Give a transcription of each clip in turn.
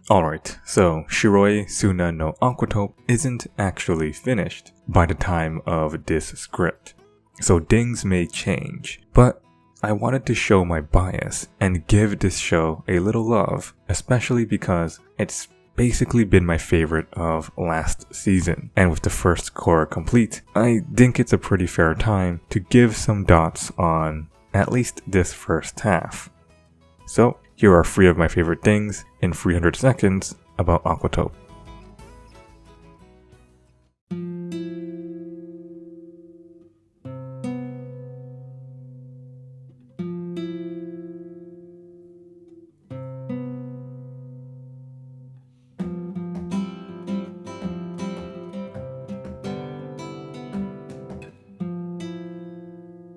Alright, so Shiroi Suna no Aquatope isn't actually finished by the time of this script, so things may change, but I wanted to show my bias and give this show a little love, especially because it's basically been my favorite of last season, and with the first core complete, I think it's a pretty fair time to give some dots on at least this first half. So, here are 3 of my favorite things in 300 seconds about Aquatope.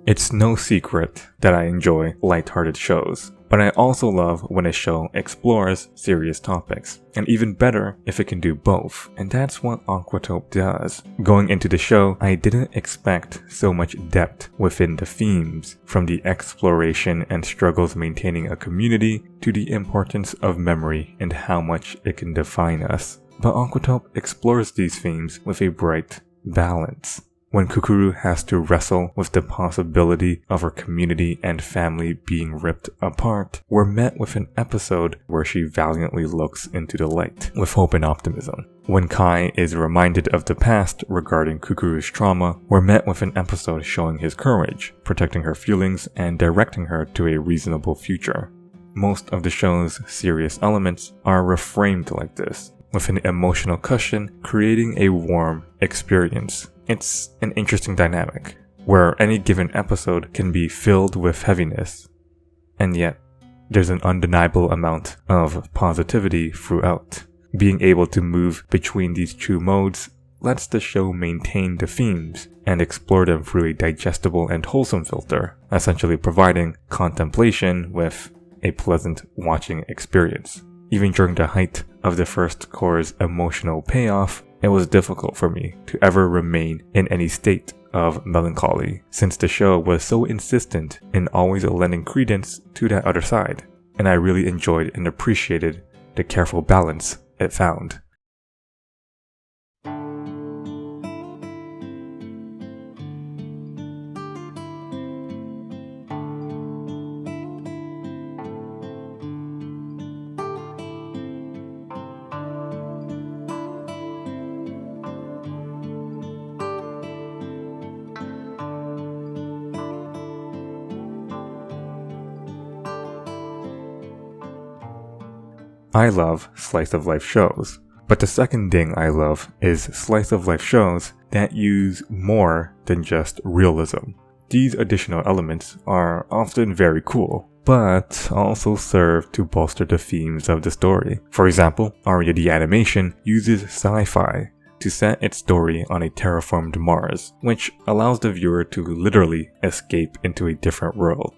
It's no secret that I enjoy lighthearted shows, but I also love when a show explores serious topics, and even better if it can do both, and that's what Aquatope does. Going into the show, I didn't expect so much depth within the themes, from the exploration and struggles maintaining a community to the importance of memory and how much it can define us. But Aquatope explores these themes with a bright balance. When Kukuru has to wrestle with the possibility of her community and family being ripped apart, we're met with an episode where she valiantly looks into the light, with hope and optimism. When Kai is reminded of the past regarding Kukuru's trauma, we're met with an episode showing his courage, protecting her feelings and directing her to a reasonable future. Most of the show's serious elements are reframed like this, with an emotional cushion creating a warm experience. It's an interesting dynamic, where any given episode can be filled with heaviness, and yet there's an undeniable amount of positivity throughout. Being able to move between these two modes lets the show maintain the themes and explore them through a digestible and wholesome filter, essentially providing contemplation with a pleasant watching experience. Even during the height of the first core's emotional payoff, it was difficult for me to ever remain in any state of melancholy, since the show was so insistent in always lending credence to that other side, and I really enjoyed and appreciated the careful balance it found. I love slice of life shows, but the second thing I love is slice of life shows that use more than just realism. These additional elements are often very cool, but also serve to bolster the themes of the story. For example, Aria the Animation uses sci-fi to set its story on a terraformed Mars, which allows the viewer to literally escape into a different world.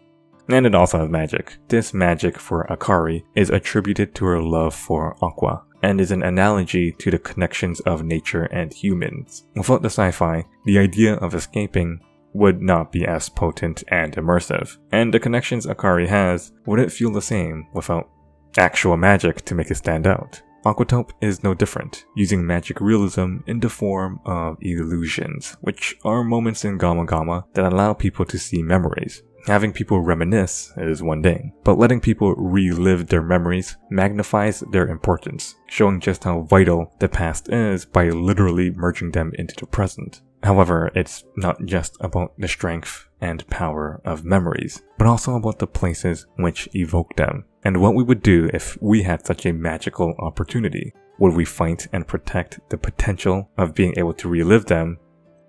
And it also has magic. This magic for Akari is attributed to her love for Aqua, and is an analogy to the connections of nature and humans. Without the sci-fi, the idea of escaping would not be as potent and immersive, and the connections Akari has wouldn't feel the same without actual magic to make it stand out. Aquatope is no different, using magic realism in the form of illusions, which are moments in Gama Gama that allow people to see memories. Having people reminisce is one thing, but letting people relive their memories magnifies their importance, showing just how vital the past is by literally merging them into the present. However, it's not just about the strength and power of memories, but also about the places which evoke them, and what we would do if we had such a magical opportunity. Would we fight and protect the potential of being able to relive them,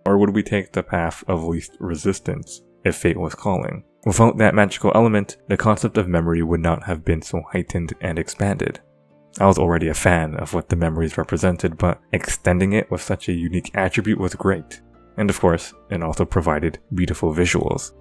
or would we take the path of least resistance if fate was calling? Without that magical element, the concept of memory would not have been so heightened and expanded. I was already a fan of what the memories represented, but extending it with such a unique attribute was great. And of course, it also provided beautiful visuals.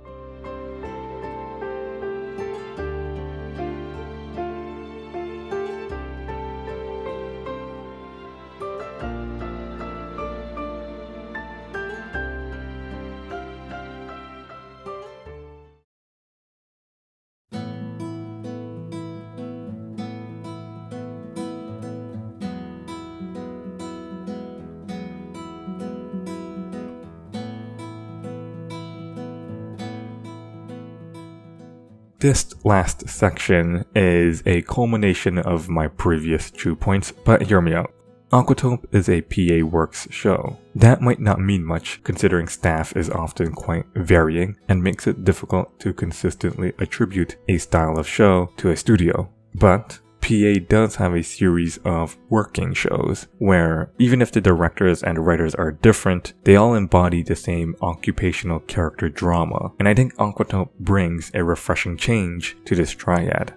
This last section is a culmination of my previous 2 points, but hear me out. Aquatope is a PA Works show. That might not mean much considering staff is often quite varying and makes it difficult to consistently attribute a style of show to a studio. But PA does have a series of working shows where even if the directors and writers are different, they all embody the same occupational character drama, and I think Aquatope brings a refreshing change to this triad.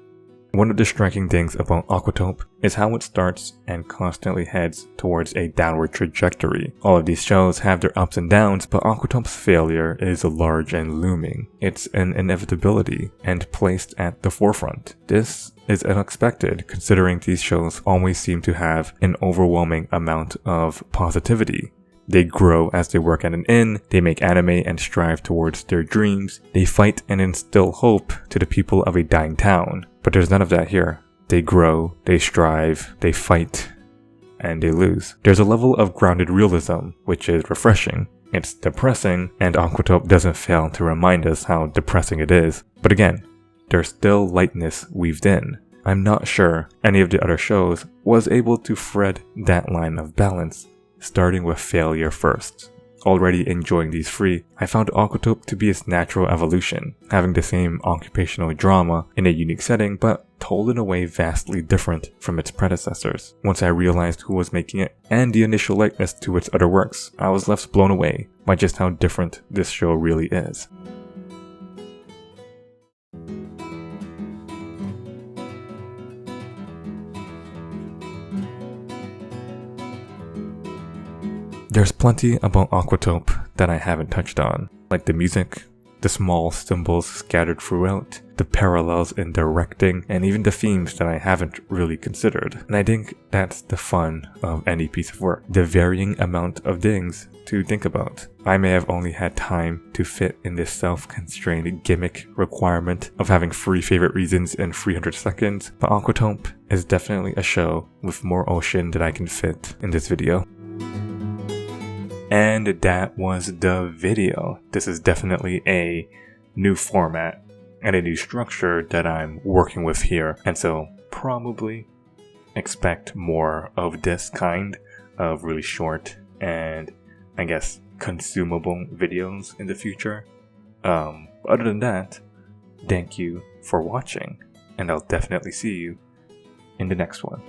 One of the striking things about Aquatope is how it starts and constantly heads towards a downward trajectory. All of these shows have their ups and downs, but Aquatope's failure is large and looming. It's an inevitability and placed at the forefront. This is unexpected considering these shows always seem to have an overwhelming amount of positivity. They grow as they work at an inn, they make anime and strive towards their dreams, they fight and instill hope to the people of a dying town. But there's none of that here. They grow, they strive, they fight, and they lose. There's a level of grounded realism, which is refreshing. It's depressing, and Aquatope doesn't fail to remind us how depressing it is. But again, there's still lightness weaved in. I'm not sure any of the other shows was able to thread that line of balance, starting with failure first. Already enjoying these 3, I found Aquatope to be its natural evolution, having the same occupational drama in a unique setting but told in a way vastly different from its predecessors. Once I realized who was making it and the initial likeness to its other works, I was left blown away by just how different this show really is. There's plenty about Aquatope that I haven't touched on, like the music, the small symbols scattered throughout, the parallels in directing, and even the themes that I haven't really considered. And I think that's the fun of any piece of work, the varying amount of things to think about. I may have only had time to fit in this self-constrained gimmick requirement of having 3 favorite reasons in 300 seconds, but Aquatope is definitely a show with more ocean than I can fit in this video. And that was the video. This is definitely a new format and a new structure that I'm working with here, and so probably expect more of this kind of really short and I guess consumable videos in the future. Other than that, thank you for watching, and I'll definitely see you in the next one.